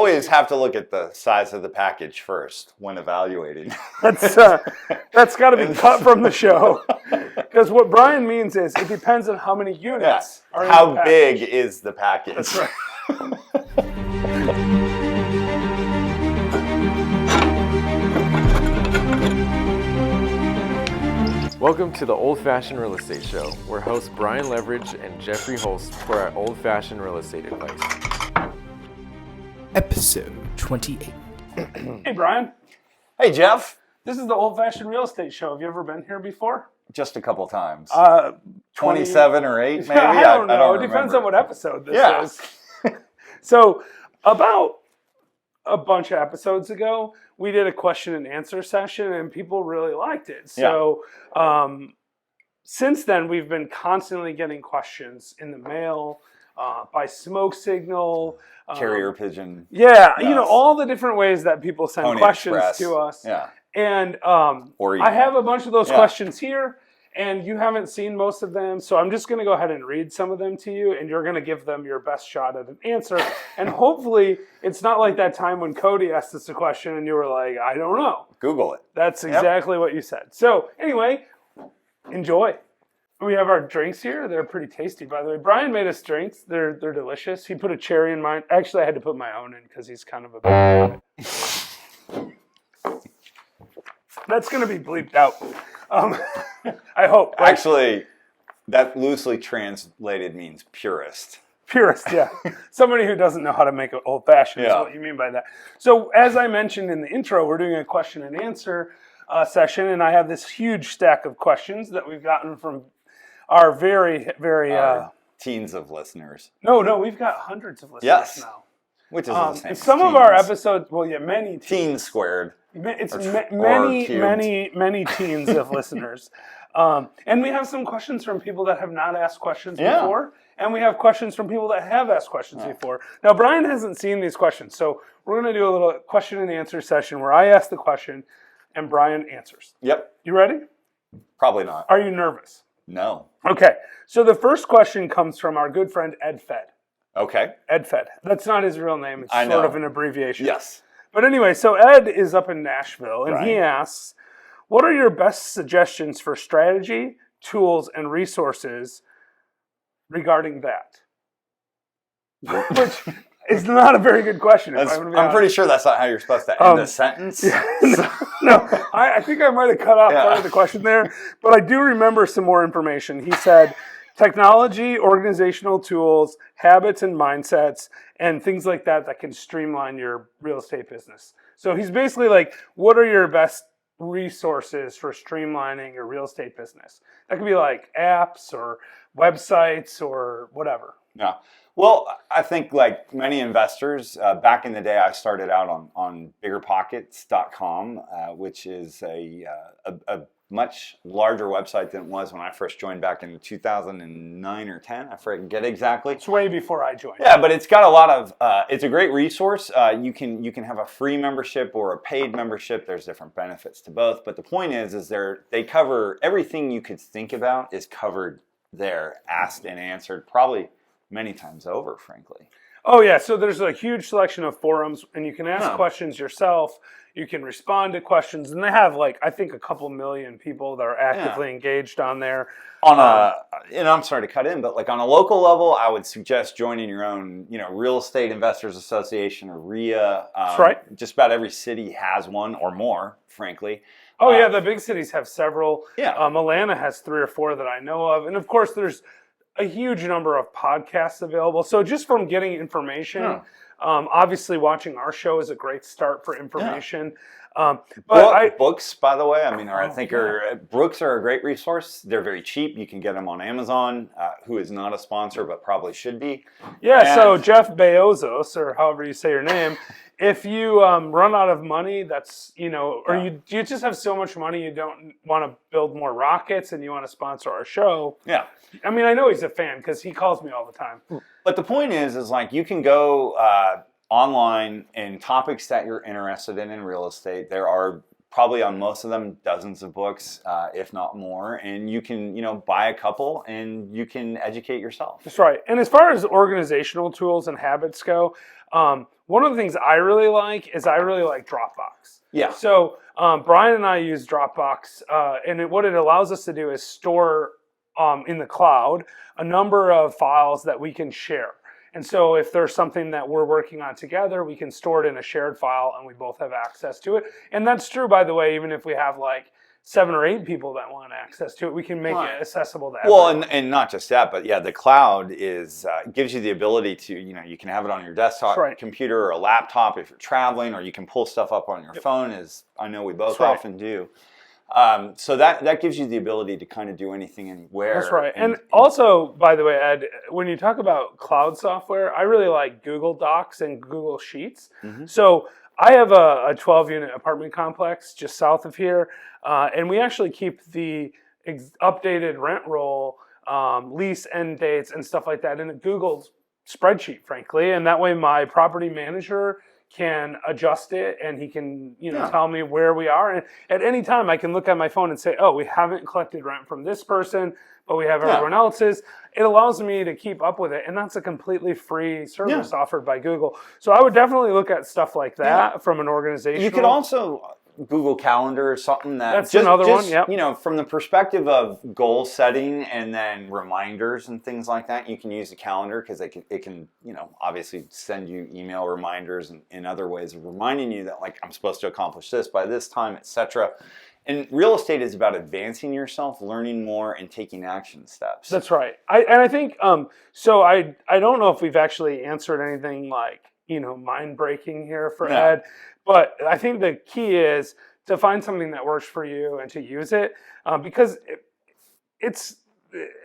always have to look at the size of the package first when evaluating. That's got to be cut from the show. Because what Brian means is it depends on how many units are in the How package. big is the package? That's right. Welcome to the Old Fashioned Real Estate Show, where hosts Brian Leverage and Jeffrey Holst for our old fashioned real estate advice. Episode 28. Hey, Brian. Hey, Jeff. This is the Old Fashioned Real Estate Show. Have you ever been here before? Just a couple times. 27 or 8, maybe? I don't know. It depends remember. on what episode this is. So, about a bunch of episodes ago, we did a question and answer session, and people really liked it. So, since then, we've been constantly getting questions in the mail, by smoke signal. Carrier pigeon. Yeah, you know, all the different ways that people send Pony questions Express. to us. Yeah. And Or I have a bunch of those Yeah. questions here, and you haven't seen most of them, so I'm just going to go ahead and read some of them to you, and you're going to give them your best shot at an answer. And hopefully, it's not like that time when Coty asked us a question, and you were like, I don't know. Google it. That's exactly what you said. So anyway, enjoy. We have our drinks here. They're pretty tasty, by the way. Brian made us drinks. They're delicious. He put a cherry in mine. Actually, I had to put my own in because he's kind of a bad That's going to be bleeped out. I hope. Right? Actually, that loosely translated means purist. Purist, yeah. Somebody who doesn't know how to make an old-fashioned is what you mean by that. So as I mentioned in the intro, we're doing a question and answer session, and I have this huge stack of questions that we've gotten from our very, very... teens of listeners. No, we've got hundreds of listeners now. Which is the same and as some of teens. our episodes, many teens. Teens squared. It's cubed. many teens of listeners. And we have some questions from people that have not asked questions before. And we have questions from people that have asked questions before. Now, Brian hasn't seen these questions. So we're going to do a little question and answer session where I ask the question and Brian answers. Yep. You ready? Probably not. Are you nervous? No. Okay. So the first question comes from our good friend Ed Fed. Okay. Ed Fed. That's not his real name. It's sort of an abbreviation. Yes. But anyway, so Ed is up in Nashville, and he asks, what are your best suggestions for strategy, tools, and resources regarding that? Which is not a very good question. I'm pretty sure that's not how you're supposed to end a sentence. No, I think I might have cut off part of the question there, but I do remember some more information. He said, technology, organizational tools, habits and mindsets, and things like that that can streamline your real estate business. So he's basically like, what are your best resources for streamlining your real estate business? That could be like apps or websites or whatever. Yeah. Well, I think like many investors, back in the day, I started out on biggerpockets.com, which is a much larger website than it was when I first joined back in 2009 or 10. I forget exactly. It's way before I joined. Yeah, but it's got a lot of, it's a great resource. You can have a free membership or a paid membership. There's different benefits to both. But the point is they cover everything you could think about is covered there, asked and answered, probably many times over, frankly. Oh, yeah. So there's a huge selection of forums, and you can ask questions yourself. You can respond to questions, and they have I think a couple million people that are actively engaged on there. And I'm sorry to cut in, but on a local level, I would suggest joining your own, Real Estate Investors Association or RIA. That's right. Just about every city has one or more, frankly. Oh, yeah. The big cities have several. Yeah. Atlanta has 3 or 4 that I know of. And, of course, there's a huge number of podcasts available. So just from getting information, obviously watching our show is a great start for information. Books, by the way, I think books are a great resource. They're very cheap. You can get them on Amazon, who is not a sponsor but probably should be. Yeah, so Jeff Bezos, or however you say your name, if you run out of money, that's, or you just have so much money you don't want to build more rockets and you want to sponsor our show. Yeah. I know he's a fan because he calls me all the time. But the point is you can go online in topics that you're interested in real estate. There are probably on most of them dozens of books, if not more, and you can buy a couple and you can educate yourself. That's right. And as far as organizational tools and habits go, one of the things I really like is I really like Dropbox. Yeah. So Brian and I use Dropbox, and what it allows us to do is store in the cloud a number of files that we can share. And so if there's something that we're working on together, we can store it in a shared file and we both have access to it. And that's true, by the way, even if we have like 7 or 8 people that want access to it, we can make it accessible to everyone. Well, and not just that, but yeah, the cloud gives you the ability to, you can have it on your desktop computer or a laptop if you're traveling, or you can pull stuff up on your phone, as I know we both often do. So that gives you the ability to kind of do anything, anywhere. That's right. And also, by the way, Ed, when you talk about cloud software, I really like Google Docs and Google Sheets. So I have a 12-unit apartment complex just south of here, and we actually keep the updated rent roll, lease end dates, and stuff like that in a Google spreadsheet, frankly. And that way my property manager can adjust it, and he can tell me where we are. And at any time, I can look at my phone and say, oh, we haven't collected rent from this person, but we have everyone else's. It allows me to keep up with it, and that's a completely free service offered by Google. So I would definitely look at stuff like that from an organization. You could also Google Calendar or something that's another one. Yep. From the perspective of goal setting and then reminders and things like that, you can use the calendar because it can obviously send you email reminders and other ways of reminding you that, like, I'm supposed to accomplish this by this time, etc. And real estate is about advancing yourself, learning more, and taking action steps. That's right. I think so. I don't know if we've actually answered anything like mind breaking here for Ed. But I think the key is to find something that works for you and to use it, because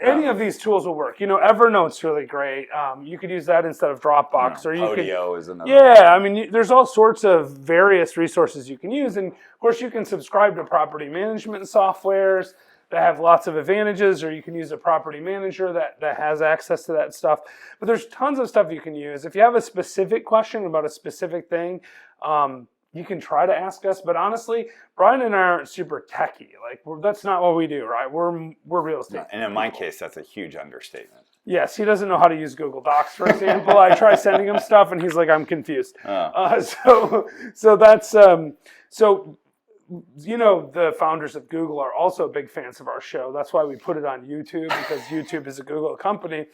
any of these tools will work. Evernote's really great. You could use that instead of Dropbox, or you Podio is another. Yeah, I mean, there's all sorts of various resources you can use, and of course, you can subscribe to property management softwares that have lots of advantages, or you can use a property manager that has access to that stuff. But there's tons of stuff you can use. If you have a specific question about a specific thing, you can try to ask us. But honestly, Brian and I aren't super techie. Like, that's not what we do, right? We're real estate. And in my case, that's a huge understatement. Yes, he doesn't know how to use Google Docs, for example. I try sending him stuff, and he's like, I'm confused. So that's the founders of Google are also big fans of our show. That's why we put it on YouTube, because YouTube is a Google company.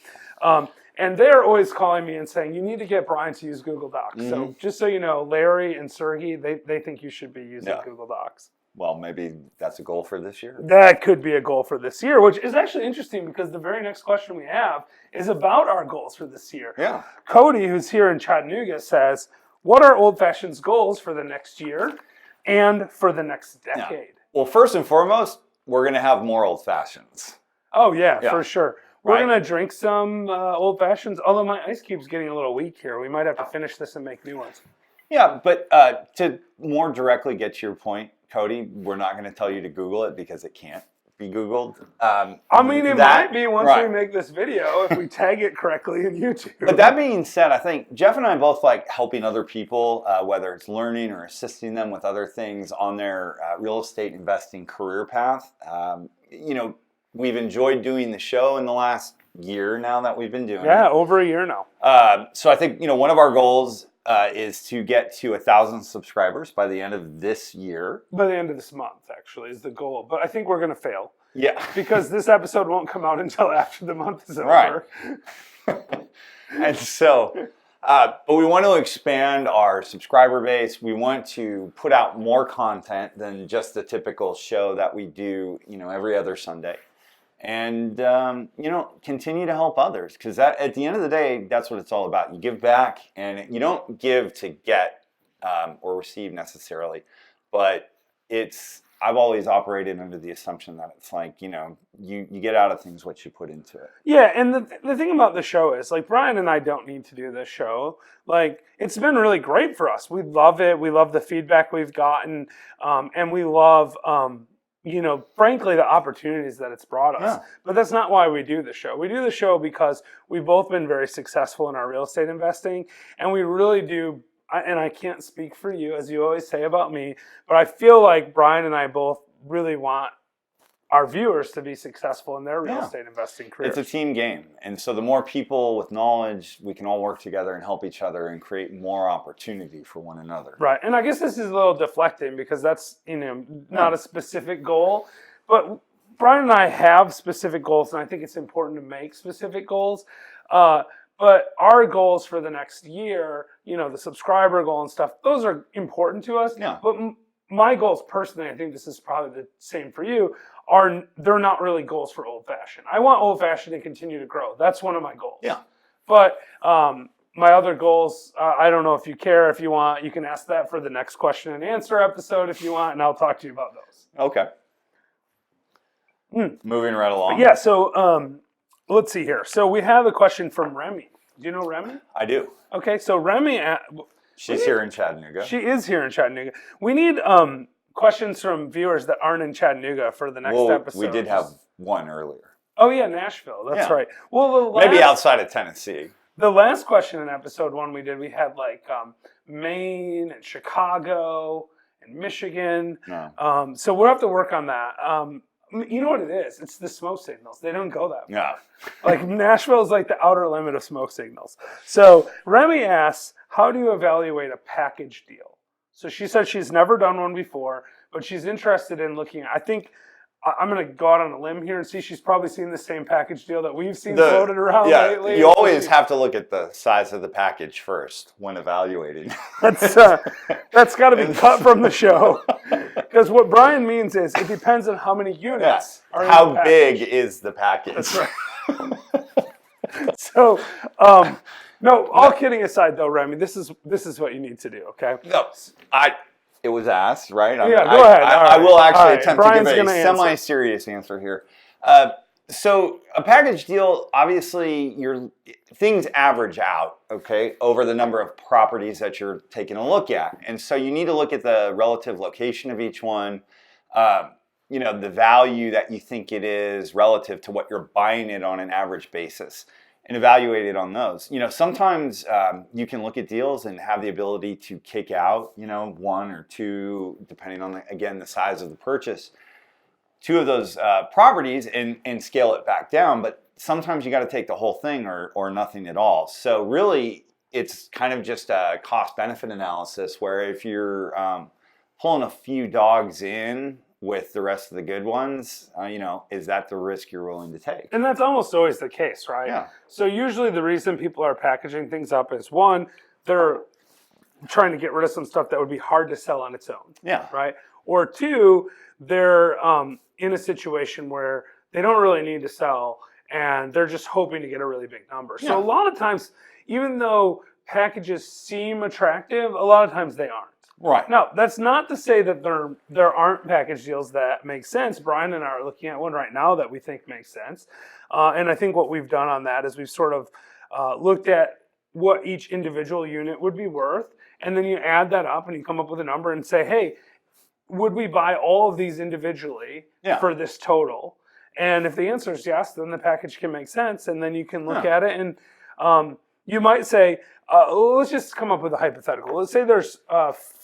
And they're always calling me and saying, you need to get Brian to use Google Docs. So just so you know, Larry and Sergey, they think you should be using Google Docs. Well, maybe that's a goal for this year. That could be a goal for this year, which is actually interesting because the very next question we have is about our goals for this year. Yeah. Cody, who's here in Chattanooga, says, what are Old Fashioned's goals for the next year and for the next decade? Yeah. Well, first and foremost, we're going to have more Old Fashions. Oh, yeah, for sure. We're going to drink some Old Fashions, although my ice cube's getting a little weak here. We might have to finish this and make new ones. Yeah, but to more directly get to your point, Cody, we're not going to tell you to Google it because it can't be Googled. I mean, it might be once we make this video if we tag it correctly in YouTube. But that being said, I think Jeff and I both like helping other people, whether it's learning or assisting them with other things on their real estate investing career path. We've enjoyed doing the show in the last year now that we've been doing it. Yeah, over a year now. So I think, one of our goals is to get to 1,000 subscribers by the end of this year. By the end of this month, actually, is the goal. But I think we're going to fail. Yeah. Because this episode won't come out until after the month is over. Right. And so, but we want to expand our subscriber base. We want to put out more content than just the typical show that we do, every other Sunday. And, continue to help others, because at the end of the day, that's what it's all about. You give back, and you don't give to get or receive necessarily, but I've always operated under the assumption that it's like, you get out of things what you put into it. Yeah, and the thing about the show is, like, Brian and I don't need to do this show. Like, it's been really great for us. We love it. We love the feedback we've gotten, and we love... frankly, the opportunities that it's brought us. Yeah. But that's not why we do the show. We do the show because we've both been very successful in our real estate investing, and we really do, and I can't speak for you, as you always say about me, but I feel like Brian and I both really want our viewers to be successful in their real Yeah. estate investing careers. It's a team game. And so the more people with knowledge, we can all work together and help each other and create more opportunity for one another. Right. And I guess this is a little deflecting because that's, not a specific goal. But Brian and I have specific goals, and I think it's important to make specific goals. But our goals for the next year, the subscriber goal and stuff, those are important to us. Yeah. But my goals personally, I think this is probably the same for you, they're not really goals for Old Fashioned. I want Old Fashioned to continue to grow. That's one of my goals. Yeah. But my other goals, I don't know if you care. If you want, you can ask that for the next question and answer episode if you want, and I'll talk to you about those. Okay. Moving right along. Yeah, so let's see here. So we have a question from Remy. Do you know Remy? I do. Okay, so Remy, She's here in Chattanooga. she is here in Chattanooga. We need questions from viewers that aren't in Chattanooga for the next episode. We did have one earlier. Oh yeah, Nashville. That's Yeah. right. Well, Maybe outside of Tennessee. the last question in episode 1 we had like Maine and Chicago and Michigan. No. So we'll have to work on that. You know what it is? It's the smoke signals. They don't go that far. Yeah. Like Nashville is like the outer limit of smoke signals. So Remy asks, how do you evaluate a package deal? So she said she's never done one before, but she's interested in looking. I think I'm going to go out on a limb here and see she's probably seen the same package deal that we've seen floated around lately. You always have to look at the size of the package first when evaluating. That's got to be cut from the show. Because what Brian means is it depends on how many units are in the How package. big is the package? That's right. So, no, all kidding aside though, Remy, this is what you need to do, okay? No, it was asked, right? Yeah, go ahead. I will actually attempt Brian's to give gonna a answer. semi-serious answer here. So a package deal, obviously, things average out, okay, over the number of properties that you're taking a look at. And so you need to look at the relative location of each one, the value that you think it is relative to what you're buying it on an average basis, and evaluate it on those. Sometimes you can look at deals and have the ability to kick out, one or two, depending on, the size of the purchase, two of those properties and scale it back down. But sometimes you got to take the whole thing or nothing at all. So really, it's kind of just a cost-benefit analysis where if you're pulling a few dogs in with the rest of the good ones, is that the risk you're willing to take? And that's almost always the case, right? Yeah. So usually the reason people are packaging things up is, one, they're trying to get rid of some stuff that would be hard to sell on its own. Yeah. Right? Or two, they're in a situation where they don't really need to sell and they're just hoping to get a really big number. So a lot of times, even though packages seem attractive, a lot of times they aren't. Right. Now, that's not to say that there aren't package deals that make sense. Brian and I are looking at one right now that we think makes sense. And I think what we've done on that is we've sort of looked at what each individual unit would be worth, and then you add that up and you come up with a number and say, hey, would we buy all of these individually for this total? And if the answer is yes, then the package can make sense, and then you can look at it and you might say, let's just come up with a hypothetical. Let's say there's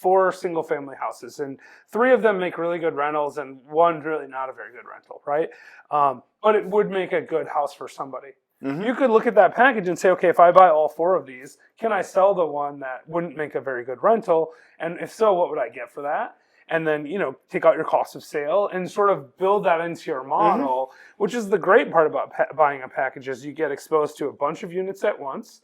4 single-family houses, and 3 of them make really good rentals, and 1 really not a very good rental, right? But it would make a good house for somebody. Mm-hmm. You could look at that package and say, okay, if I buy all 4 of these, can I sell the one that wouldn't make a very good rental? And if so, what would I get for that? And then, take out your cost of sale and sort of build that into your model, which is the great part about buying a package is you get exposed to a bunch of units at once.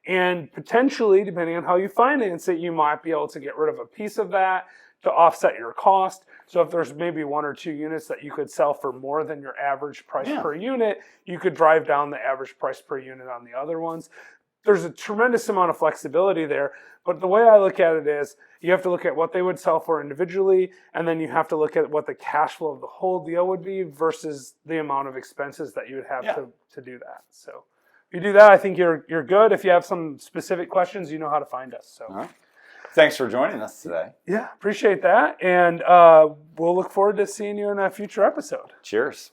And potentially, depending on how you finance it, you might be able to get rid of a piece of that to offset your cost. So if there's maybe 1 or 2 units that you could sell for more than your average price per unit, you could drive down the average price per unit on the other ones. There's a tremendous amount of flexibility there. But the way I look at it is you have to look at what they would sell for individually, and then you have to look at what the cash flow of the whole deal would be versus the amount of expenses that you would have to do that. So if you do that, I think you're good. If you have some specific questions, you know how to find us. So. All right. Thanks for joining us today. Yeah, appreciate that. And we'll look forward to seeing you in a future episode. Cheers.